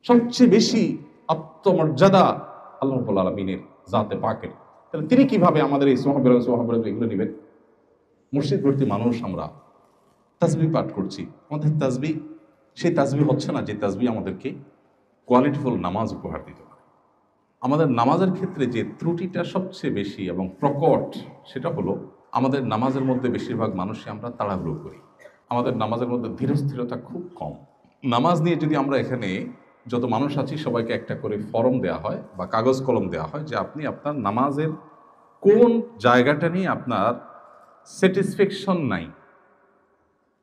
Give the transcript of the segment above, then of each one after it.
সবচেয়ে বেশি আত্মমর্যাদা আল্লাহ রাব্বুল আলামিনের জাতে পাকের। তাহলে তিনি কিভাবে আমাদের এই সোহাবের এগুলো নেবেন? মুর্শিদ ভর্তি মানুষ আমরা তাসবিহ পাঠ করছি, আমাদের তাসবিহ সেই তাসবিহ হচ্ছে না যে তাসবিহ আমাদেরকে কোয়ালিটিফুল নামাজ উপহার দিতে পারে। আমাদের নামাজের ক্ষেত্রে যে ত্রুটিটা সবচেয়ে বেশি এবং প্রকট, সেটা হলো আমাদের নামাজের মধ্যে বেশিরভাগ মানুষই আমরা তাড়াহুড়ো করি। আমাদের নামাজের মধ্যে ধীরস্থিরতা খুব কম। নামাজ নিয়ে যদি আমরা এখানে যত মানুষ আছি সবাইকে একটা করে ফর্ম দেওয়া হয় বা কাগজ কলম দেওয়া হয় যে আপনি আপনার নামাজের কোন জায়গাটা নিয়ে আপনার স্যাটিসফ্যাকশন নাই,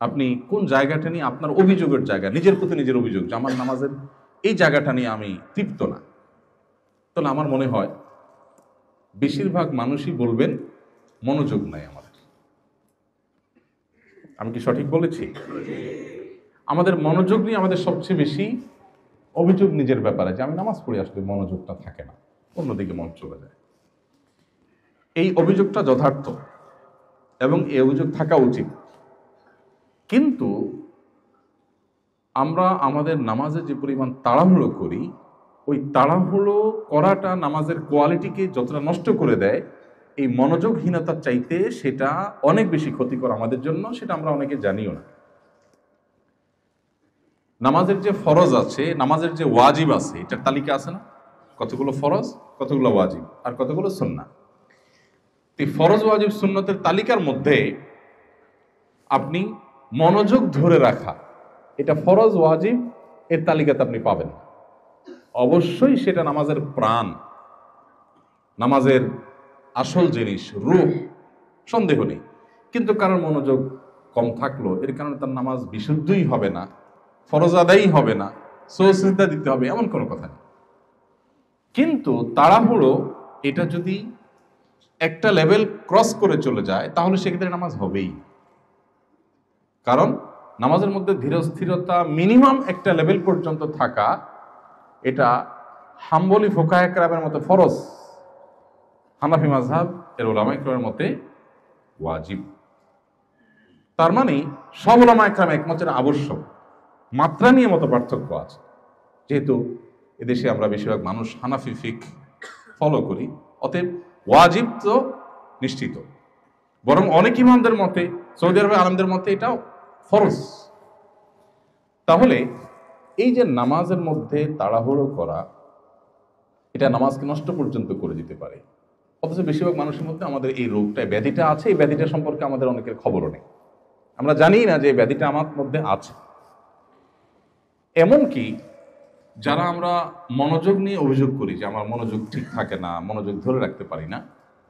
আপনি কোন জায়গাটা নিয়ে আপনার অভিযোগের জায়গা, নিজের প্রতি নিজের অভিযোগ যে আমার নামাজের এই জায়গাটা নিয়ে আমি তৃপ্ত না, তাহলে আমার মনে হয় বেশিরভাগ মানুষই বলবেন মনোযোগ নাই আমাদের। আমি কি সঠিক বলেছি? আমাদের মনোযোগ নিয়ে আমাদের সবচেয়ে বেশি অভিযোগ নিজের ব্যাপারে, যে আমি নামাজ পড়ে আসলে মনোযোগটা থাকে না, অন্যদিকে মন চলে যায়। এই অভিযোগটা যথার্থ এবং এই অভিযোগ থাকা উচিত, কিন্তু আমরা আমাদের নামাজে যে পরিমাণ তাড়াহুড়ো করি, ওই তাড়াহুড়ো করাটা নামাজের কোয়ালিটিকে যতটা নষ্ট করে দেয়, এই মনোযোগহীনতার চাইতে সেটা অনেক বেশি ক্ষতিকর আমাদের জন্য, সেটা আমরা অনেকে জানিও না। নামাজের যে ফরজ আছে, নামাজের যে ওয়াজিব আছে, এটার তালিকা আছে না? কতগুলো ফরজ, কতগুলো ওয়াজিব, আর কতগুলো সুন্নাহ। এই ফরজ ওয়াজিব সুন্নতের তালিকার মধ্যে আপনি মনোযোগ ধরে রাখা, এটা ফরজ ওয়াজিব এর তালিকাতে আপনি পাবেন। অবশ্যই সেটা নামাজের প্রাণ, নামাজের আসল জিনিস, রূহ, সন্দেহ নেই। কিন্তু কারোর মনোযোগ কম থাকলো, এর কারণে তার নামাজ বিশুদ্ধই হবে না, ফরজ আদায়ই হবে না, সুজদা দিতে হবে, এমন কোনো কথা নেই। কিন্তু তাড়াহুড়ো এটা যদি একটা লেভেল ক্রস করে চলে যায়, তাহলে সেক্ষেত্রে নামাজ হবেই। কারণ নামাজের মধ্যে ধীরস্থিরতা মিনিমাম একটা লেভেল পর্যন্ত থাকা, এটা হাম্বলি ফুকাহে কেরামের মতে ফরজ, হানাফি মাযহাব এর উলামায়ে কেরামের মতে ওয়াজিব। তার মানে সব উলামায়ে কেরাম একমত আবশ্যক, মাত্রা নিয়ে মত পার্থক্য আছে। যেহেতু এদেশে আমরা বেশিরভাগ মানুষ হানাফি ফিকহ ফলো করি, অতএব ওয়াজিব তো নিশ্চিত। বরং অনেক ইমামদের মতে, সৌদি আরবের আলেমদের মতে এটাও ফরজ। তাহলে এই যে নামাজের মধ্যে তাড়াহুড়ো করা, এটা নামাজকে নষ্ট পর্যন্ত করে দিতে পারে। অথচ বেশিরভাগ মানুষের মধ্যে আমাদের এই রোগটা, ব্যাধিটা আছে। এই ব্যাধিটা সম্পর্কে আমাদের অনেকের খবরও নেই, আমরা জানি না যে এই ব্যাধিটা আমার মধ্যে আছে। এমনকি যারা আমরা মনোযোগ নিয়ে অভিযোগ করি যে আমার মনোযোগ ঠিক থাকে না, মনোযোগ ধরে রাখতে পারি না,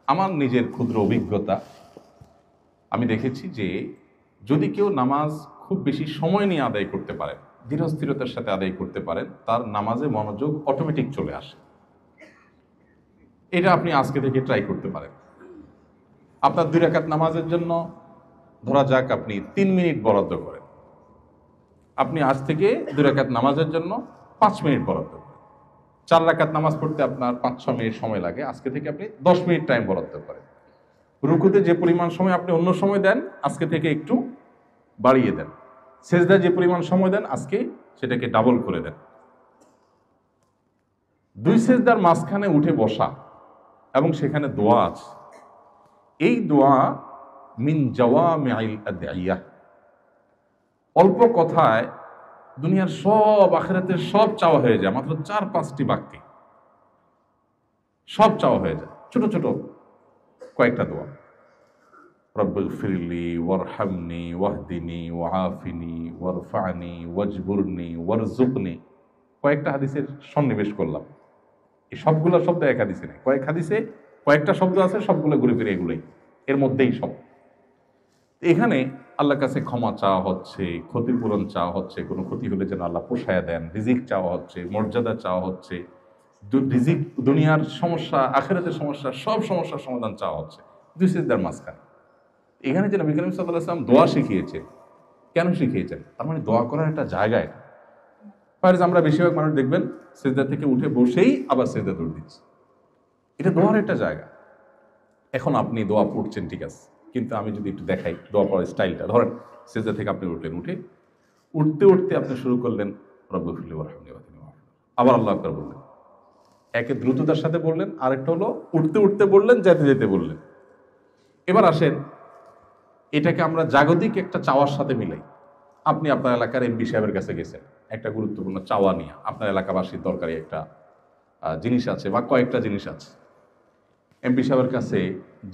আমার নিজের ক্ষুদ্র অভিজ্ঞতা, আমি দেখেছি যে যদি কেউ নামাজ খুব বেশি সময় নিয়ে আদায় করতে পারে, ধীরস্থিরতার সাথে আদায় করতে পারেন, তার নামাজে মনোযোগ অটোমেটিক চলে আসে। এটা আপনি আজকে থেকে ট্রাই করতে পারেন। আপনার 2 রাকাত নামাজের জন্য ধরা যাক আপনি 3 মিনিট বরাদ্দ করেন, আপনি আজ থেকে 2 রাকাত নামাজের জন্য 5 মিনিট বরাদ্দ করেন। 4 রাকাত নামাজ পড়তে আপনার 5-6 মিনিট সময় লাগে, আজকে থেকে আপনি 10 মিনিট টাইম বরাদ্দ করেন। রুকুতে যে পরিমাণ সময় আপনি অন্য সময় দেন, আজকে থেকে একটু বাড়িয়ে দেন। সেজদায় যে পরিমাণ সময় দেন, আজকে সেটাকে ডাবল করে দেন। 2 সেজদার মাঝখানে উঠে বসা এবং সেখানে দোয়া আছে। এই দোয়া মিন জাওয়ামিআল আদইয়া, অল্প কথায় দুনিয়ার সব, আখিরাতের সব চাওয়া হয়ে যায় মাত্র 4-5টি বাক্যে, সব চাওয়া হয়ে যায়। ছোট ছোট কয়েকটা দোয়া, রব্বিগফিরলি ওয়ারহামনি ওয়াহদিনি ওয়াআফিনি ওয়ারফা'নি ওয়াজবুরনি ওয়ারযুকনি। কয়েকটা হাদিসের সন্নিবেশ করলাম। এই সবগুলো শব্দ এক হাদিসে নেই, কয়েক হাদিসে কয়েকটা শব্দ আছে, সবগুলো ঘুরে ফিরে এগুলোই, এর মধ্যেই সব। এখানে আল্লাহর কাছে ক্ষমা চাওয়া হচ্ছে, ক্ষতিপূরণ চাওয়া হচ্ছে, কোনো ক্ষতি হলে যেন আল্লাহ পোষায়া দেন, রিজিক চাওয়া হচ্ছে, মর্যাদা চাওয়া হচ্ছে, রিজিক, দুনিয়ার সমস্যা, আখিরাতের সমস্যা, সব সমস্যার সমাধান চাওয়া হচ্ছে 2 সিজদার মাঝখানে। এখানে যে নবী করিম সাল্লাল্লাহু আলাইহি ওয়াসাল্লাম দোয়া শিখিয়েছেন, কেন শিখিয়েছেন? তার মানে দোয়া করার একটা জায়গা এটা। ফারজ আমরা বেশিরভাগ মানুষ দেখবেন সিজদা থেকে উঠে বসেই আবার সিজদা দৌড় দিচ্ছে, এটা দোয়ার একটা জায়গা। এখন আপনি দোয়া পড়ছেন, ঠিক আছে, কিন্তু আমি যদি একটু দেখাই দোয়া পড়ার স্টাইলটা, ধরেন সিজদা থেকে আপনি উঠলেন, উঠতে উঠতে আপনি শুরু করলেন রব্বিগফিরলি ওয়ারহামনি ওয়াহদিনি ওয়াআফিনি, আবার আল্লাহু আকবার বললেন। একে দ্রুততার সাথে বললেন, আরেকটা হলো উঠতে উঠতে বললেন, যেতে যেতে বললেন। এবার আসেন, এটাকে আমরা জাগতিক একটা চাওয়ার সাথে মিলাই। আপনি আপনার এলাকার এমপি সাহেবের কাছে গেছেন একটা গুরুত্বপূর্ণ চাওয়া নিয়ে, আপনার এলাকাবাসীর দরকারি একটা জিনিস আছে বা কয়েকটা জিনিস আছে। এমপি সাহেবের কাছে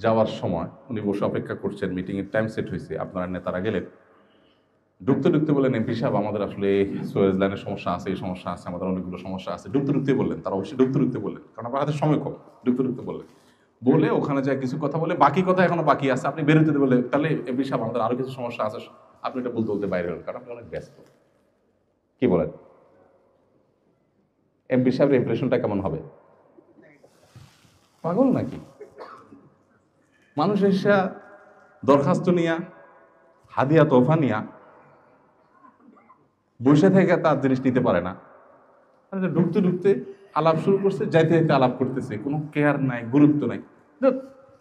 যাওয়ার সময় উনি বসে অপেক্ষা করছেন, মিটিংয়ের টাইম সেট হয়েছে, আপনারা নেতারা গেলেন। ঢুকতে ঢুকতে বললেন, এমপি সাহেব আমাদের আসলে সুয়েজ লাইনের সমস্যা আছে, এই সমস্যা আছে, আমাদের অনেকগুলো সমস্যা আছে। ঢুকতে ঢুকতে বললেন, তারা অবশ্যই ঢুকতে ঢুকতে বললেন, কারণ আপনার হাতে সময় কম। ঢুকতে ঢুকতে বললেন, বলে ওখানে যায় কিছু কথা বলে, বাকি কথা এখনো বাকি আছে, আপনি বেরোতে বলে, তাহলে এমপি সাহেব আমাদের আরো কিছু সমস্যা আছে, আপনি এটা বলতে বলতে বাইরে হলেন, কারণ আপনি অনেক ব্যস্ত। কি বলেন, এমপি সাহেবের ইমপ্রেশনটা কেমন হবে? পাগল নাকি? মানুষ এসে দরখাস্ত নিয়া, হাদিয়া তোফা নিয়া বসে থেকে তার জিনিস নিতে পারে না। ঢুকতে ঢুকতে আলাপ শুরু করছে, যাইতে যাইতে আলাপ করতেছে, কোনো কেয়ার নাই, গুরুত্ব নাই।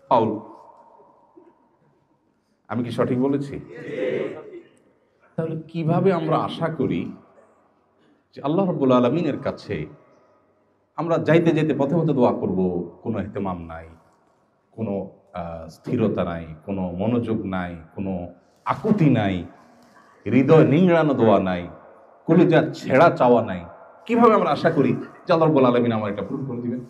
ফাউল। আমি কি সঠিক বলেছি? তাহলে কিভাবে আমরা আশা করি যে আল্লাহ রাব্বুল আলামিনের কাছে আমরা যাইতে যেতে পথে পথে দোয়া করব, কোনো ইহতেমাম নাই, কোনো স্থিরতা নাই, কোনো মনোযোগ নাই, কোনো আকুতি নাই, হৃদয় নিংড়ানো দোয়া নাই, কলিজা ছেঁড়া চাওয়া নাই। কিভাবে আমরা আশা করি যে আল্লাহ রাব্বুল আলামিন আমার এটা পূরণ করে দিবেন?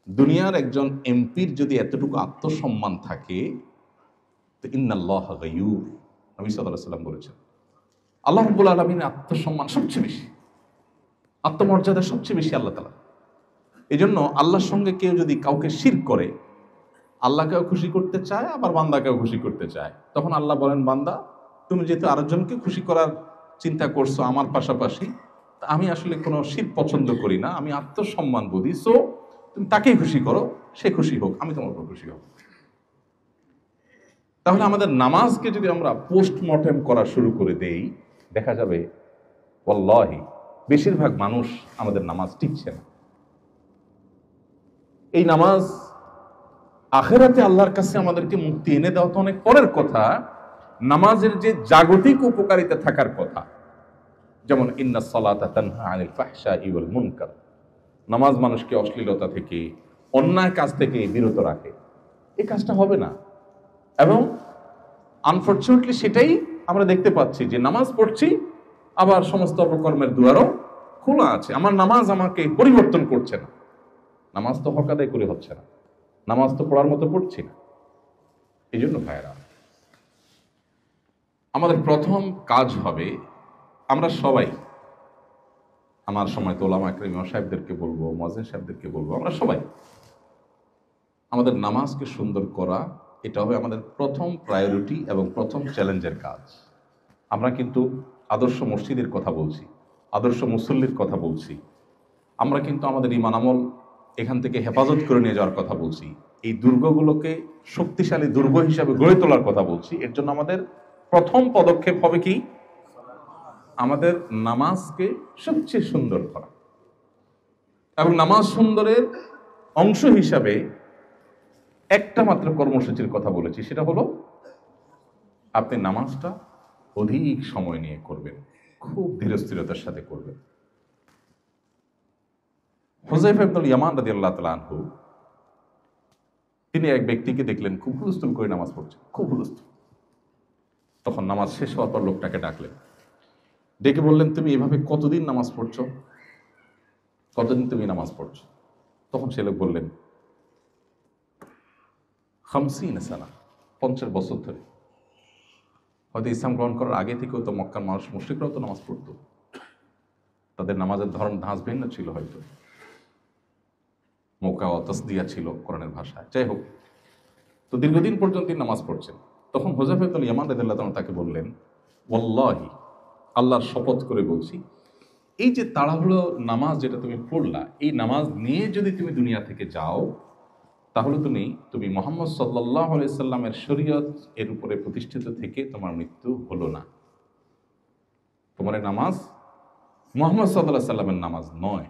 দুনিয়ার একজন এমপির যদি এতটুকু আত্মসম্মান থাকে, তো ইন্নাল্লাহ গায়ুর, নবী সাল্লাল্লাহু আলাইহি ওয়াসাল্লাম বলেছেন, আল্লাহ রাব্বুল আলামিনের আত্মসম্মান সবচেয়ে বেশি, আত্মমর্যাদা সবচেয়ে বেশি আল্লাহ তাআলা। এই জন্য আল্লাহর সঙ্গে কেউ যদি কাউকে শিরক করে, আল্লাহকেও খুশি করতে চায়, আবার বান্দাকেও খুশি করতে চায়, তখন আল্লাহ বলেন, বান্দা তুমি যেহেতু আরেকজনকে খুশি করার চিন্তা করছো আমার পাশাপাশি, আমি আসলে কোনো শিরক পছন্দ করি না, আমি আত্মসম্মান বুঝি, সো তুমি তাকেই খুশি করো, সে খুশি হোক, আমি তোমার উপর খুশি হব। তাহলে আমাদের নামাজকে যদি আমরা পোস্টমর্টেম করা শুরু করে দেই, দেখা যাবে ওয়াল্লাহি বেশিরভাগ মানুষ আমাদের নামাজ টিকছে না। এই নামাজ আখিরাতে আল্লাহর কাছে আমাদেরকে মুক্তি এনে দেওয়া তো অনেক পরের কথা, নামাজের যে জাগতিক উপকারিতা থাকার কথা, যেমন ইন্নাস সালাতা তানহা আনিল ফাহশাই ওয়াল মুনকার, নামাজ মানুষকে অশ্লীলতা থেকে, অন্যায় কাজ থেকে বিরত রাখে, এই কাজটা হবে না। এবং আনফরচুনেটলি সেটাই আমরা দেখতে পাচ্ছি, যে নামাজ পড়ছি, আবার সমস্ত অপকর্মের দুয়ারও খোলা আছে। আমার নামাজ আমাকে পরিবর্তন করছে না, নামাজ তো হক আদায় করে হচ্ছে না, নামাজ তো পড়ার মতো পড়ছি না। এই জন্য ভাইয়েরা, আমাদের প্রথম কাজ হবে, আমরা সবাই, আমার সময় তো ওলামা একরাম ইমাম সাহেবদেরকে বলবো, মুয়াজ্জিন সাহেবদেরকে বলবো, আমরা সবাই আমাদের নামাজকে সুন্দর করা, এটা হবে আমাদের প্রথম প্রায়োরিটি এবং প্রথম চ্যালেঞ্জের কাজ। আমরা কিন্তু আদর্শ মসজিদের কথা বলছি, আদর্শ মুসল্লির কথা বলছি, আমরা কিন্তু আমাদের ঈমান আমল এখান থেকে হেফাজত করে নিয়ে যাওয়ার কথা বলছি, এই দুর্গগুলোকে শক্তিশালী দুর্গ হিসাবে গড়ে তোলার কথা বলছি। এর জন্য আমাদের প্রথম পদক্ষেপ হবে কি? আমাদের নামাজকে সবচেয়ে সুন্দর করা। এবং নামাজ সুন্দরের অংশ হিসাবে একটা মাত্র কর্মসূচির কথা বলেছি, সেটা হলো আপনি নামাজটা অধিক সময় নিয়ে করবেন, খুব ধীরস্থিরতার সাথে করবেন। হুযায়ফা ইবনুল ইয়ামান রাদিয়াল্লাহু তাআলা আনহু, তিনি এক ব্যক্তিকে দেখলেন খুব হুলস্থুল করে নামাজ পড়ছে, খুব হুলস্থুল। তখন নামাজ শেষ হওয়ার পর লোকটাকে ডাকলেন, ডেকে বললেন, তুমি এভাবে কতদিন নামাজ পড়ছো? কতদিন তুমি নামাজ পড়ছো? তখন সে লোক বললেন, 50 সানা, 50 বছর ধরে। হয়তো ইসলাম গ্রহণ করার আগে থেকেও তো মক্কার মানুষ, মুশরিকরাও তো নামাজ পড়তো, তাদের নামাজের ধরন ধাঁচ ভিন্ন ছিল, হয়তো মক্কা ও তাসদিয়া ছিল কোরআনের ভাষায়। যাই হোক, তো দীর্ঘদিন পর্যন্ত তিনি নামাজ পড়ছেন। তখন হুযায়ফা ইবনুল ইয়ামান রাদিয়াল্লাহু তাআলা তাকে বললেন, ওয়াল্লাহি, আল্লাহর শপথ করে বলছি, এই যে তাড়াহুড়ো নামাজ যেটা তুমি পড়লা, এই নামাজ নিয়ে যদি তুমি দুনিয়া থেকে যাও, তাহলে তুমি মুহাম্মদ সাল্লাল্লাহু আলাইহি সাল্লামের শরীয়ত এর উপরে প্রতিষ্ঠিত থেকে তোমার মৃত্যু হলো না। তোমার এই নামাজ মুহাম্মদ সাল্লাল্লাহু আলাইহি সাল্লামের নামাজ নয়।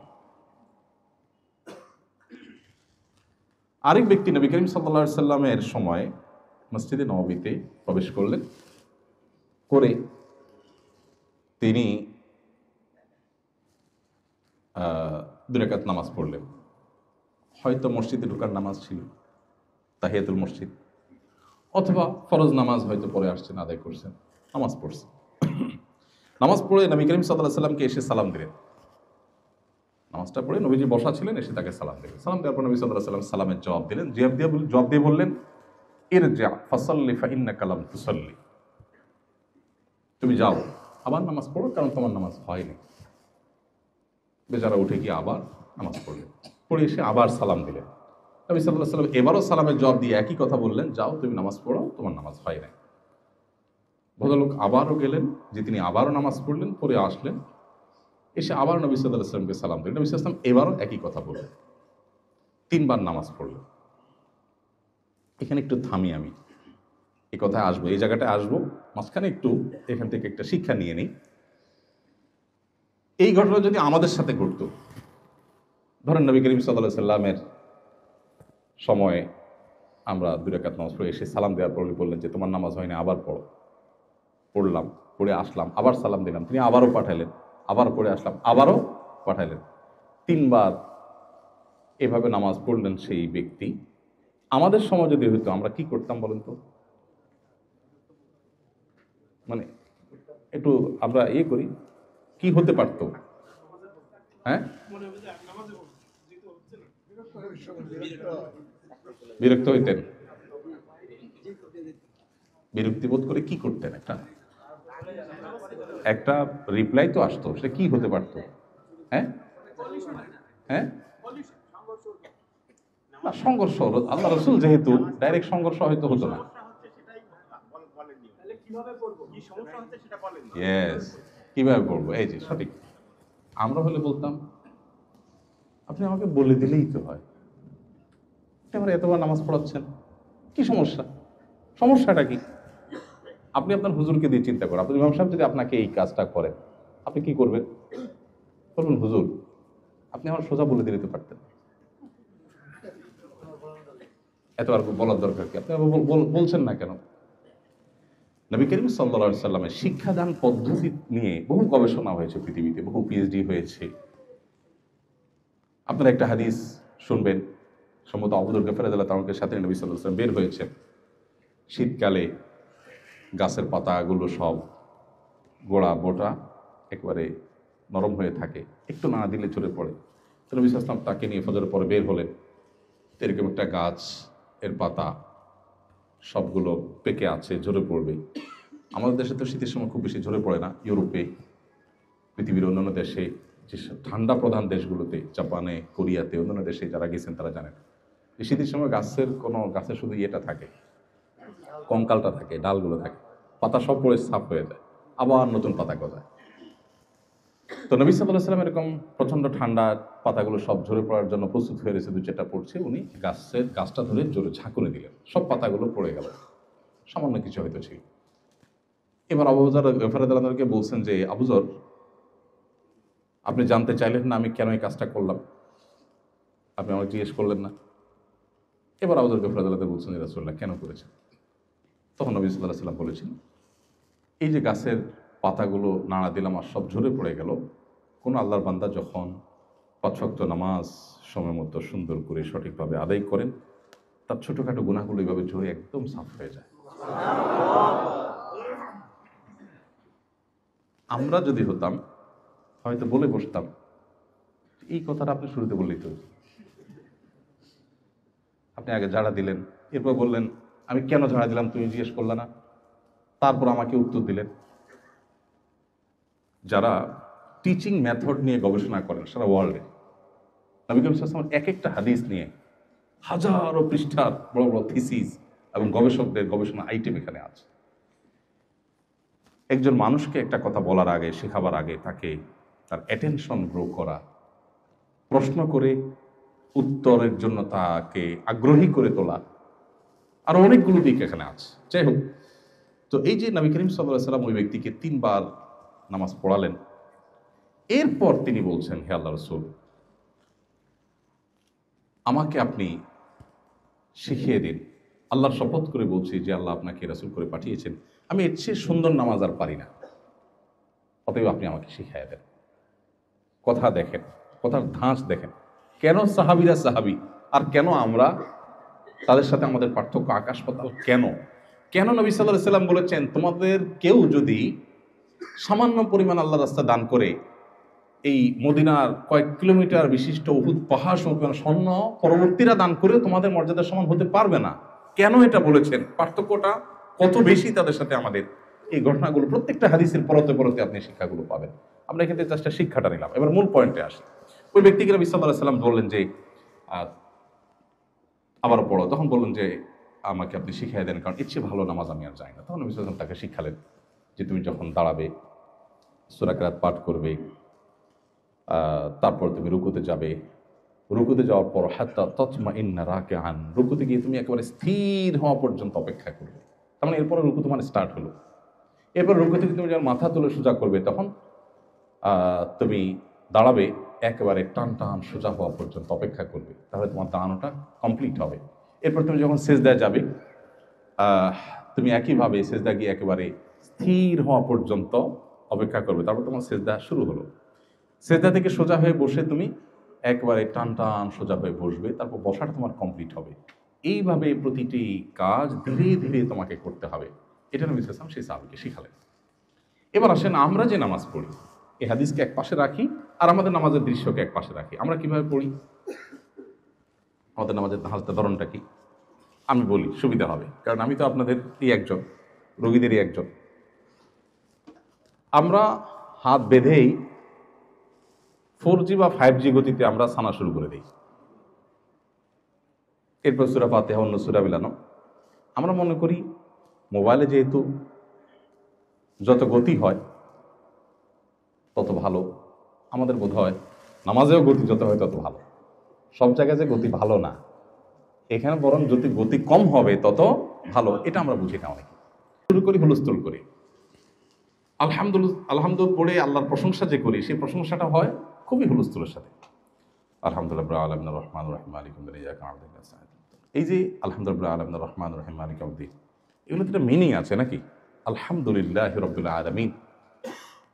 আরেক ব্যক্তি নবী করিম সাল্লাল্লাহু আলাইহি সাল্লামের সময় মসজিদে নববীতে প্রবেশ করলেন, করে তিনি দুই রাকাত নামাজ পড়লেন, হয়তো মসজিদে ঢোকার নামাজ ছিল, তাহিয়াতুল মসজিদ, অথবা ফরজ নামাজ হয়তো পরে আসছেন, আদায় করছেন, নামাজ পড়ছেন। নামাজ পড়ে নবী করিম সাল্লাল্লাহু আলাইহি সাল্লামকে এসে সালাম দিলেন। নামাজটা পড়ে নবীজি বসা ছিলেন, এসে তাকে সালাম দিলেন। সালাম দেওয়ার পর নবী সাল্লাল্লাহু আলাইহি সাল্লাম সালামের জবাব দিলেন। জবাব দিয়ে বললেন, ইরজা ফাসাল্লি ফাইন্নাকা লাম তুসাল্লি, তুমি যাও আবার নামাজ পড়ো, কারণ তোমার নামাজ হয়নি। বেচারা উঠে গিয়ে আবার নামাজ পড়লেন, পড়ে এসে আবার সালাম দিলেন। নবী সাল্লাল্লাহু আলাইহি সাল্লাম এবারও সালামের জবাব দিয়ে একই কথা বললেন, যাও তুমি নামাজ পড়ো, তোমার নামাজ হয় নাই। ভদ্রলোক আবারও গেলেন, যে তিনি আবারও নামাজ পড়লেন, পরে আসলেন, এসে আবার নবী সাল্লাল্লাহু আলাইহি সাল্লামকে সালাম দিলেন। নবী সাল্লাল্লাহু আলাইহি সাল্লাম এবারও একই কথা বললেন, 3 বার নামাজ পড়লেন। এখানে একটু থামি, আমি এই কথায় আসবো, এই জায়গাটায় আসবো, মাঝখানে একটু এখান থেকে একটা শিক্ষা নিয়ে নিই। এই ঘটনা যদি আমাদের সাথে ঘটতো, ধরেন নবী করিম সাল্লাল্লাহু আলাইহি সাল্লামের সময়ে আমরা 2 রাকাত নামাজ পড়ে এসে সালাম দেওয়ার পর বললেন যে তোমার নামাজ হয়নি, আবার পড়ো। পড়লাম, পড়ে আসলাম, আবার সালাম দিলাম, তিনি আবারও পাঠাইলেন, আবার পড়ে আসলাম, আবারও পাঠাইলেন। 3 বার এভাবে নামাজ পড়লেন সেই ব্যক্তি। আমাদের সময় যদি হইতো আমরা কি করতাম বলেন তো? মানে একটু আমরা করি, কি হতে পারতো? হ্যাঁ, বিরক্ত হইতেন, বিরক্তি বোধ করে কি করতেন? একটা রিপ্লাই তো আসতো, সেটা কি হতে পারতো? হ্যাঁ হ্যাঁ, না সংঘর্ষ হলো, আল্লাহ রসুল যেহেতু ডাইরেক্ট সংঘর্ষ হয়তো হতো না। ইয়েস, কিভাবে পড়বো, এই যে সঠিক। আমরা হলে বলতাম আপনি আমাকে বলে দিলেই তো হয়, আমার এতবার নামাজ পড়াচ্ছেন, কি সমস্যা, সমস্যাটা কি? আপনি আপনার হুজুরকে দিয়ে চিন্তা করেন, আপনার ইমাম সাহেব যদি আপনাকে এই কাজটা করেন, আপনি কি করবেন? বলবেন হুজুর আপনি আমার সোজা বলে দিতে পারতেন, এত আর বলার দরকার কি, আপনি বলছেন না কেন? নবী করিম সাল্লাল্লাহু আলাইহি সাল্লামের শিক্ষাদান পদ্ধতি নিয়ে বহু গবেষণা হয়েছে পৃথিবীতে, বহু পিএইচডি হয়েছে। আপনারা একটা হাদিস শুনবেন, সম্ভবত আবু যর গফার রাদিয়াল্লাহু তাআলার সাথে নবী সাল্লাল্লাহু আলাইহি সাল্লাম বের হয়েছেন। শীতকালে গাছের পাতাগুলো সব গোড়া বোটা একেবারে নরম হয়ে থাকে, একটু না দিলে ঝরে পড়ে। তো নবী সাল্লাল্লাহু আলাইহি সাল্লাম তাকে নিয়ে ফজরের পরে বের হলেন। এরকম একটা গাছ, এর পাতা সবগুলো পেকে আছে, ঝরে পড়বে। আমাদের দেশে তো শীতের সময় খুব বেশি ঝরে পড়ে না, ইউরোপে, পৃথিবীর অন্যান্য দেশে, যে ঠান্ডা প্রধান দেশগুলোতে, জাপানে, কোরিয়াতে, অন্যান্য দেশে যারা গেছেন তারা জানেন যে শীতের সময় গাছের শুধু ইয়েটা থাকে, কঙ্কালটা থাকে, ডালগুলো থাকে, পাতা সব পড়ে সাফ হয়ে যায়, আবার নতুন পাতা গজায়। তো নবী সাল্লাল্লাহু আলাইহি ওয়াসাল্লাম এরকম প্রচন্ড ঠান্ডা, পাতাগুলো সব ঝরে পড়ার জন্য প্রস্তুত হয়ে রয়েছে, 2-4টা পড়ছে, উনি গাছটা ধরে জোরে ঝাঁকুনি দিলেন, সব পাতাগুলো পড়ে গেল, সামান্য কিছু হয়তো ছিল। এবার আবু যর গফার রাদিয়াল্লাহু তাআলাকে বলছেন যে আবু যর, আপনি জানতে চাইলেন না আমি কেন এই কাজটা করলাম, আপনি আমাকে জিজ্ঞেস করলেন না। এবার আবু যর গফার রাদিয়াল্লাহু তাআলা বলছেন, রাসূলুল্লাহ কেন করেছেন? তখন নবী সাল্লাল্লাহু আলাইহি ওয়াসাল্লাম বলেছেন, এই যে গাছের পাতাগুলো নাড়া দিলাম আর সব ঝরে পড়ে গেল, কোন আল্লাহর বান্দা যখন 5 ওয়াক্ত নামাজ সময় মতো সুন্দর করে সঠিকভাবে আদায় করেন, তার ছোটখাটো গুনাহগুলো এইভাবে ঝরে একদম সাফ হয়ে যায়। আমরা যদি হতাম হয়তো বলে বসতাম, এই কথাটা আপনি শুরুতে বললেই তো, আপনি আগে ঝাড়া দিলেন, এরপর বললেন আমি কেন ঝাড়া দিলাম তুমি জিজ্ঞেস করলে না, তারপর আমাকে উত্তর দিলেন। যারা টিচিং মেথড নিয়ে গবেষণা করেন সারা ওয়ার্ল্ডে, নবী করিম সাল্লাল্লাহু আলাইহি ওয়াসাল্লাম এক একটা হাদিস নিয়ে হাজারো পৃষ্ঠার বড় বড় থিসিস এবং গবেষকদের গবেষণা আইটেম এখানে আছে। একজন মানুষকে একটা কথা বলার আগে, শেখাবার আগে তাকে তার অ্যাটেনশন গ্রো করা, প্রশ্ন করে উত্তরের জন্য তাকে আগ্রহী করে তোলা, আর অনেকগুলো দিক এখানে আছে। যাই হোক, তো এই যে নবী করিম সাল্লাল্লাহু আলাইহি ওয়াসাল্লাম ওই ব্যক্তিকে 3 বার নামাজ পড়ালেন, এরপর তিনি বলছেন, হে আল্লাহ রাসূল, আমাকে আপনি শিখিয়ে দিন, আল্লাহর শপথ করে বলছি যে আল্লাহ আপনাকে রাসূল করে পাঠিয়েছেন, আমি এর চেয়ে সুন্দর নামাজ আর পারি না, অতএব আপনি আমাকে শিখিয়ে দেন। কথা দেখেন, কথার ধাঁচ দেখেন, কেন সাহাবীরা সাহাবী আর কেন আমরা, তাদের সাথে আমাদের পার্থক্য আকাশ পাতাল। কেন কেন নবী সাল্লাল্লাহু আলাইহি সাল্লাম বলেছেন, তোমাদের কেউ যদি সামান্য পরিমাণ আল্লাহর রাস্তা দান করে এই মদিনার কয়েক কিলোমিটার বিশিষ্ট উহুদ পাহাড় সমান স্বর্ণ পরবর্তীরা দান করে তোমাদের মর্যাদার সমান হতে পারবে না। কেন এটা বলেছেন, পার্থক্যটা কত বেশি তাদের সাথে আমাদের, এই ঘটনাগুলো প্রত্যেকটা হাদিসের পরতে পরতে আপনি শিক্ষাগুলো পাবেন। আমরা এখান থেকে জাস্ট শিক্ষাটা নিলাম, এবার মূল পয়েন্টে আসি। ওই ব্যক্তিকে নবী সাল্লাল্লাহু আলাইহি সাল্লাম বললেন যে আবারও পড়ো, তখন বললেন যে আমাকে আপনি শিখিয়ে দেন, কারণ ইচ্ছে ভালো নামাজ আমি আর যাই না। তখন নবী সাল্লাল্লাহু আলাইহি সাল্লাম তাকে শিখালেন যে তুমি যখন দাঁড়াবে সূরা কিরাত পাঠ করবে, তারপর তুমি রুকুতে যাবে, রুকুতে যাওয়ার পর হাত্তা তাতমাইন্না রাকিআন, রুকুতে গিয়ে তুমি একেবারে স্থির হওয়া পর্যন্ত অপেক্ষা করবে। তার মানে এরপরে রুকু তোমার স্টার্ট হলো। এরপর রুকু থেকে তুমি যখন মাথা তুলে সোজা করবে, তখন তুমি দাঁড়াবে, একেবারে টান টান সোজা হওয়া পর্যন্ত অপেক্ষা করবে, তাহলে তোমার দাঁড়ানোটা কমপ্লিট হবে। এরপর তুমি যখন সেজদায় যাবে, তুমি একইভাবে সেজদা গিয়ে একেবারে স্থির হওয়া পর্যন্ত অপেক্ষা করবে, তারপর তোমার সেজদা শুরু হলো। সেজদা থেকে সোজা হয়ে বসে তুমি একবারে টান টান সোজা হয়ে বসবে, তারপর বসাটা তোমার কমপ্লিট হবে। এইভাবে প্রতিটি কাজ ধীরে ধীরে তোমাকে করতে হবে। এটা নবী সাল্লাল্লাহু আলাইহি ওয়াসাল্লাম সেই সাহাবীকে শিখালেন। এবার আসেন আমরা যে নামাজ পড়ি, এই হাদিসকে এক পাশে রাখি আর আমাদের নামাজের দৃশ্যকে এক পাশে রাখি। আমরা কিভাবে পড়ি, আমাদের নামাজের নামাজটা ধরনটা কি, আমি বলি সুবিধা হবে, কারণ আমি তো আপনাদেরই একজন, রোগীদেরই একজন। আমরা হাত বেঁধেই 4G বা 5G গতিতে আমরা সানা শুরু করে দিই। এরপর সূরা ফাতিহা, অন্য সূরা মিলানো। আমরা মনে করি মোবাইলে যেহেতু যত গতি হয় তত ভালো, আমাদের বোধ হয় নামাজেও গতি যত হয় তত ভালো। সব জায়গায় যে গতি ভালো না, এখানে বরং যদি গতি কম হবে তত ভালো, এটা আমরা বুঝি না। অনেকে শুরু করি হুলস্থুল করি, আলহামদুলিল্লাহ পড়ে আল্লাহর প্রশংসা যে করি, সেই প্রশংসাটা হয় খুবই হুলস্থুলের সাথে। আলহামদুলিল্লাহ আলামিন রহমান রহিম মালিক ইয়াউমিদ্দিন ইয়াকা না'বুদু ওয়া ইয়াকা নাস্তাঈন। এই যে আলহামদুলিল্লাহ আলামিন রহমান রহিম মালিক ইয়াউমিদ্দিন, এগুলো একটা মিনিং আছে নাকি? আলহামদুলিল্লাহি রাব্বিল আলামিন,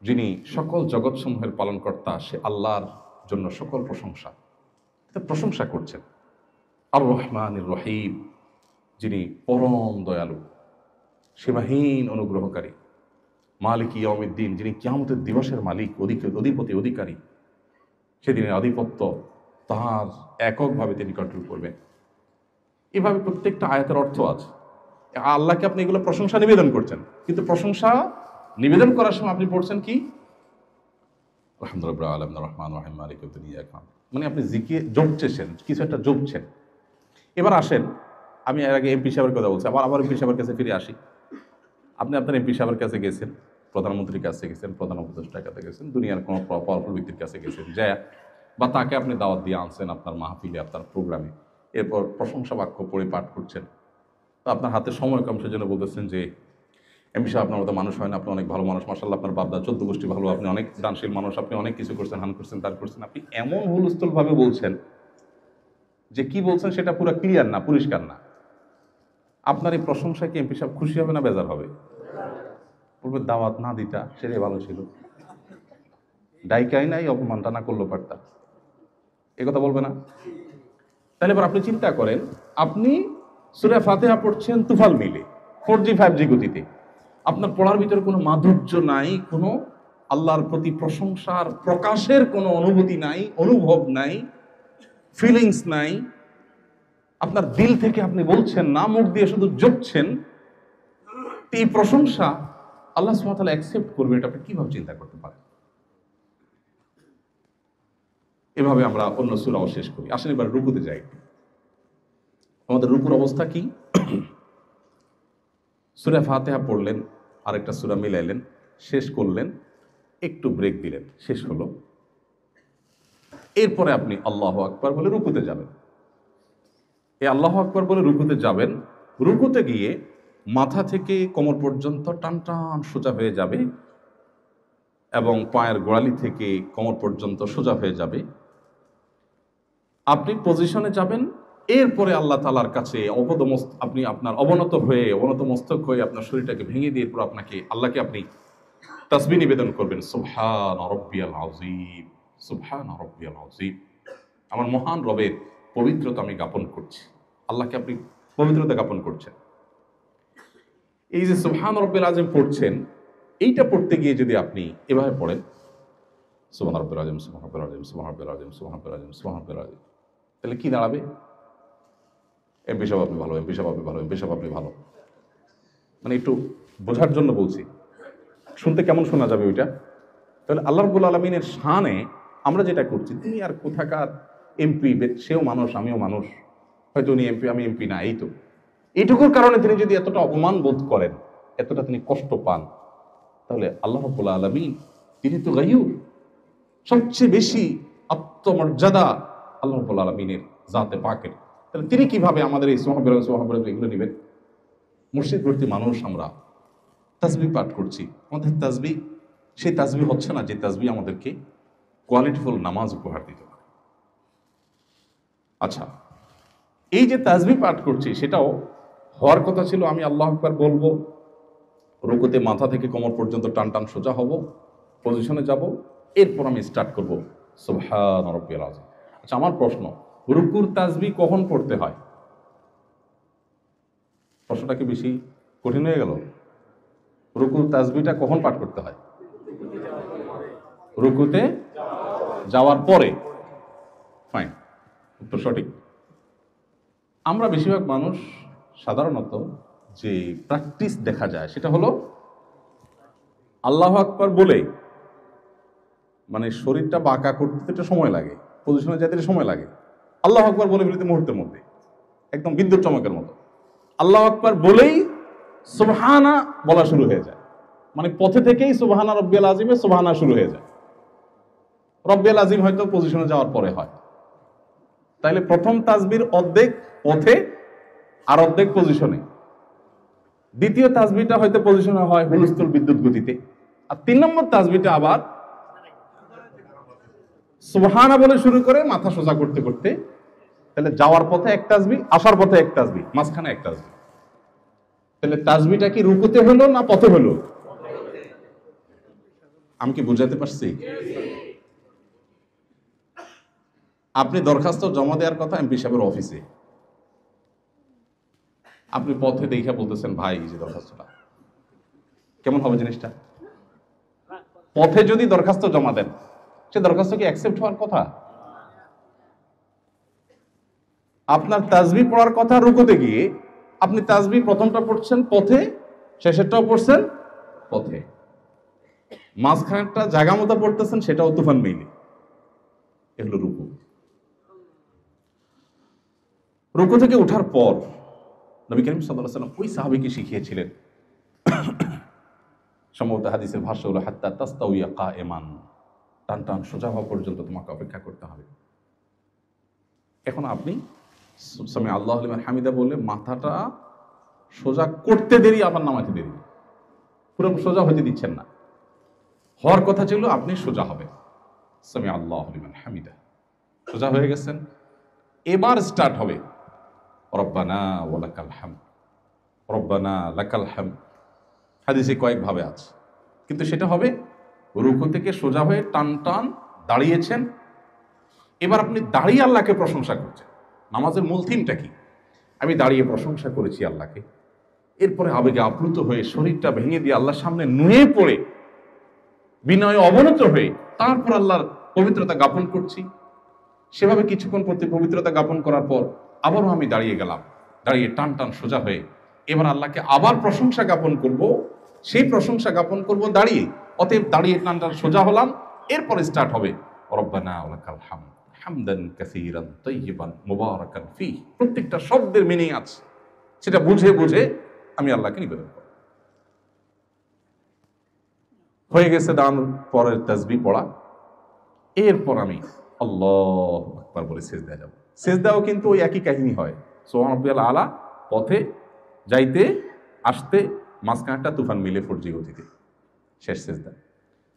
যিনি সকল জগৎসমূহের পালনকর্তা, সে আল্লাহর জন্য সকল প্রশংসা, প্রশংসা করছেন। আর রহমানির রহিম, যিনি পরম দয়ালু, সীমাহীন অনুগ্রহকারী। মালিক ইয়াউমিদ্দিন, যিনি কিয়ামতের দিবসের মালিক, অধিপতি, অধিকারী। সেদিনের আধিপত্য তাহার এককভাবে তিনি কন্ট্রোল করবেন। এভাবে প্রত্যেকটা আয়াতের অর্থ আছে। আল্লাহকে আপনি এগুলো প্রশংসা নিবেদন করছেন, কিন্তু প্রশংসা নিবেদন করার সময় আপনি পড়ছেন কি? আলহামদুলিল্লাহ আলামিন রহমান রহিম মালিক ইয়াউমিদ্দিন ইয়াকা না'বুদু, মানে আপনি জিকির জপছেন, কিছু একটা জপছেন। এবার আসেন, আমি এর আগে এমপি সাহেবের কথা বলছি, আবার এমপি সাহেবের কাছে ফিরে আসি। আপনি আপনার এমপি সাহেবের কাছে গেছেন, প্রধানমন্ত্রীর কাছে গেছেন, প্রধান উপদেষ্টার কাছে গেছেন, দুনিয়ার কোনো পাওয়ারফুল ব্যক্তির কাছে গেছেন, যায় বা তাকে আপনি দাওয়াত দিয়ে আনছেন আপনার মাহফিলে, আপনার প্রোগ্রামে। এরপর প্রশংসা বাক্য পড়ে পাঠ করছেন, তো আপনার হাতে সময় কম, সেজন্য বলতেছেন যে এমপি সাহেব আপনার মতো মানুষ হয় না, আপনি অনেক ভালো মানুষ, মাশাআল্লাহ আপনার বাপদা 14 গোষ্ঠী ভালো, আপনি অনেক দানশীল মানুষ, আপনি অনেক কিছু করছেন, হান করছেন, তার করছেন। আপনি এমন হুলস্থুলভাবে বলছেন যে কি বলছেন সেটা পুরো ক্লিয়ার না, পরিষ্কার না। আপনার এই প্রশংসায় কি এমপি সাহেব খুশি হবে না বেজার হবে? বলবে দাওয়াত না দিতা সেটাই ভালো ছিল, ডাইকাই নাই, অপমানটা না করলো পারতা, এ কথা বলবে না? তাহলে এবার আপনি চিন্তা করেন, আপনি সূরা ফাতিহা পড়ছেন তুফাল মিলে 4G 5G গতিতে, আপনার পড়ার ভিতরে কোনো মাধুর্য নাই, কোনো আল্লাহর প্রতি প্রশংসার প্রকাশের কোনো অনুভূতি নাই, অনুভব নাই, ফিলিংস নাই, আপনার দিল থেকে আপনি বলছেন না, মুখ দিয়ে শুধু জপছেন। এই প্রশংসা আল্লাহ সুবহানাহু ওয়া তাআলা অ্যাকসেপ্ট করবে, এটা আপনি কিভাবে চিন্তা করতে পারেন? এভাবে আমরা অন্য সূরাও শেষ করি। আসেন এবার রুকুতে যাই। আমাদের রুকুর অবস্থা কি? সূরা ফাতিহা পড়লেন, আরেকটা সূরা মিলাইলেন, শেষ করলেন, একটু ব্রেক দিলেন, শেষ হলো। এরপরে আপনি আল্লাহু আকবার বলে রুকুতে যাবেন। এই আল্লাহু আকবার বলে রুকুতে যাবেন, রুকুতে গিয়ে মাথা থেকে কোমর পর্যন্ত টান টান সোজা হয়ে যাবে এবং পায়ের গোড়ালি থেকে কোমর পর্যন্ত সোজা হয়ে যাবে। আপনি পজিশনে যাবেন, এরপরে আল্লাহ তাআলার কাছে আপনি আপনার অবনত মস্তক হয়ে আপনার শরীরটাকে ভেঙে দিয়ে পুরো আপনাকে আল্লাহকে আপনি তাসবিহ নিবেদন করবেন, সুবহান রাব্বিয়াল আযীম, সুবহান রাব্বিয়াল আযীম, আমার মহান রবের পবিত্রতা আমি জ্ঞাপন করছি। আল্লাহকে আপনি পবিত্রতা জ্ঞাপন করছেন। এই যে সুবহান রাব্বিয়াল আযীম পড়ছেন, এইটা পড়তে গিয়ে যদি আপনি এভাবে পড়েন সুবহান রাব্বিয়াল আযীম, সুবহান রাব্বিয়াল আযীম, সুবহান রাব্বিয়াল আযীম, সুবহান রাব্বিয়াল আযীম, সুবহান রাব্বিয়াল আযীম, তাহলে কি দাঁড়াবে? এমপি সাহেব আপনি ভালো, এমপি সাহেব আপনি ভালো, এমপি সাহেব আপনি ভালো। মানে একটু বোঝার জন্য বলছি, শুনতে কেমন শোনা যাবে ওইটা? তাহলে আল্লাহ রাব্বুল আলামিনের শানে আমরা যেটা করছি, তিনি আর কোথাকার এমপি, সেও মানুষ আমিও মানুষ, হয়তো উনি এমপি আমি এমপি না, এই তো এইটুকুর কারণে তিনি যদি এতটা অপমান বোধ করেন, এতটা তিনি কষ্ট পান, তাহলে আল্লাহ রাব্বুল আলামিন তিনি তো গায়ুব, সবচেয়ে বেশি আত্মমর্যাদা আল্লাহ রাব্বুল আলামিনের জাতে পাকের, তাহলে তিনি কিভাবে আমাদের এই সুবহানাল্লাহ এগুলো নেবেন? মসজিদ ভর্তি মানুষ আমরা তাসবিহ পাঠ করছি, আমাদের তাসবিহ সেই তাসবিহ হচ্ছে না যে তাসবিহ আমাদেরকে কোয়ালিটিফুল নামাজ উপহার দিতে পারে। আচ্ছা, এই যে তাসবিহ পাঠ করছি সেটাও হওয়ার কথা ছিল আমি আল্লাহু আকবার বলবো, রুকুতে মাথা থেকে কোমর পর্যন্ত টান টান সোজা হব, পজিশনে যাব, এরপর আমি স্টার্ট করব সুবহান রাব্বিয়াল আযীম। আচ্ছা, আমার প্রশ্ন, রুকুর তাসবিহ কখন পড়তে হয়? প্রশ্নটা কি বেশি কঠিন হয়ে গেল? রুকুর তাসবিহটা কখন পাঠ করতে হয়? রুকুতে যাওয়ার পরে। ফাইন, উত্তর সঠিক। আমরা বেশিরভাগ মানুষ সাধারণত যে প্র্যাকটিস দেখা যায় সেটা হলো আল্লাহু আকবার বলে, মানে শরীরটা বাঁকা করতে একটা সময় লাগে, পজিশনে যেতে সময় লাগে, আল্লাহু আকবার বলে ফেলতে মুহূর্তের মধ্যে, একদম বিদ্যুৎ চমকের মতো আল্লাহু আকবার বলেই সুবহানা বলা শুরু হয়ে যায়। মানে পথে থেকেই সুবহানা রাব্বিয়াল আযীমে সুবহানা শুরু হয়ে যায়। রাব্বিয়াল আযীম হয়তো পজিশনে যাওয়ার পরে হয়, তাইলে প্রথম তাসবির অর্ধেক পথে আর অর্ধেক পজিশনে, দ্বিতীয় তাসবিহটা হয়তো পজিশনে হয় হুলস্থুল বিদ্যুৎ গতিতে, আর 3 নম্বর তাসবিহটা আবার সুবহানা বলে শুরু করে মাথা সোজা করতে করতে, তাহলে যাওয়ার পথে এক তাসবিহ, আসার পথে এক তাসবিহ, মাঝখানে এক তাসবিহ। তাহলে তাসবিহটা কি রুকুতে হলো না পথে হলো? আমি কি বুঝাতে পারছি? আপনি দরখাস্ত জমা দেওয়ার কথা এমপি সাহেবের অফিসে, আপনি পথে দেখে বলতেছেন ভাই এই যে দরখাস্তটা, কেমন হবে জিনিসটা? পথে যদি দরখাস্ত জমা দেন, সে দরখাস্ত কি অ্যাকসেপ্ট হওয়ার কথা? আপনার তাসবিহ পড়ার কথা রুকুতে গিয়ে, আপনি তাসবিহ প্রথমটা পড়ছেন পথে, শেষেরটাও পড়ছেন পথে, মাঝখানেরটা জায়গা মতো পড়তেছেন সেটাও তুফান মেইলে, এগুলো রুকু। রুকু থেকে ওঠার পর নবী করিম সাল্লাল্লাহু আলাইহি ওয়াসাল্লাম ওই সাহাবীকে শিখিয়েছিলেন, সম্ভবত হাদিসের ভাষ্য হলো হাত্তা তাস্তাউইয়া কায়েমান, টান টান সোজা হওয়া পর্যন্ত তোমাকে অপেক্ষা করতে হবে। এখন আপনি সামি আল্লাহু লিমান হামিদা বলে মাথাটা সোজা করতে দেরি, আবার নামাতে দেরি, পুরো সোজা হতে দিচ্ছেন না। হওয়ার কথা ছিল আপনি সোজা হবে, সামি আল্লাহু লিমান হামিদা, সোজা হয়ে গেছেন, এবার স্টার্ট হবে রব্বানা ওয়া লাকাল হামদ, রব্বানা লাকাল হামদ। হাদিসে কয়েকভাবে আছে, কিন্তু সেটা হবে রুকু থেকে সোজা হয়ে টান টান দাঁড়িয়েছেন, এবার আপনি দাঁড়িয়ে আল্লাহকে প্রশংসা করছেন। নামাজের মূল থিমটা কি? আমি দাঁড়িয়ে প্রশংসা করেছি আল্লাহকে, এরপরে আবেগে আপ্লুত হয়ে শরীরটা ভেঙে দিয়ে আল্লাহর সামনে নুয়ে পড়ে বিনয়ে অবনত হয়ে তারপর আল্লাহর পবিত্রতা জ্ঞাপন করছি। সেভাবে কিছুক্ষণ প্রতি পবিত্রতা জ্ঞাপন করার পর আবারও আমি দাঁড়িয়ে গেলাম, দাঁড়িয়ে টান টান সোজা হয়ে এবার আল্লাহকে আবার প্রশংসা জ্ঞাপন করব, সেই প্রশংসা জ্ঞাপন করব দাঁড়িয়ে। অতএব দাঁড়িয়ে টান টান সোজা হলাম, এরপরে স্টার্ট হবে রব্বানা ওয়া লাকাল হামদ হামদান কাসীরান তাইয়িবান মুবারাকান ফীহি। প্রত্যেকটা শব্দের মিনিং আছে, সেটা বুঝে বুঝে আমি আল্লাহকে নিবেদন করব। হয়ে গেছে দাঁড়ানোর পরের তাসবিহ পড়া, এরপর আমি আল্লাহু আকবার বলে সিজদায় যাব। সিজদাও কিন্তু ওই একই কাহিনী হয়, সুবহান রাব্বিয়াল আলা, পথে যাইতে আসতে মাঝখানটা তুফান মিলে ফোরজি গতিতে শেষ সিজদা।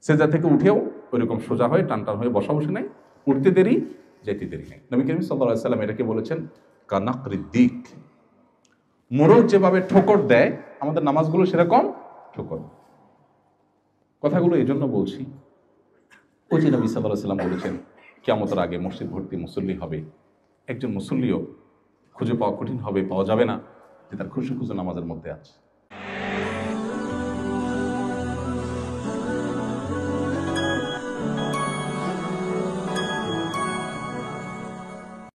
সিজদা থেকে উঠেও ওইরকম সোজা হয়ে টান টান হয়ে বসা বসে নাই, উঠতে দেরি যেতে দেরি নেই। নবী করিম সাল্লাল্লাহু আলাইহি ওয়াসাল্লাম এটাকে বলেছেন কানাকরিদ দিক, মোরগ যেভাবে ঠোকর দেয় আমাদের নামাজগুলো সেরকম ঠোকর। কথাগুলো এই জন্য বলছি, ওই যে নবী সাল্লাল্লাহু আলাইহি সাল্লাম বলেছেন কিয়ামতের আগে মসজিদ ভর্তি মুসল্লি হবে, একজন মুসল্লিও খুঁজে পাওয়া কঠিন হবে, পাওয়া যাবে না যে তার খুশু খুশু নামাজের মধ্যে আছে।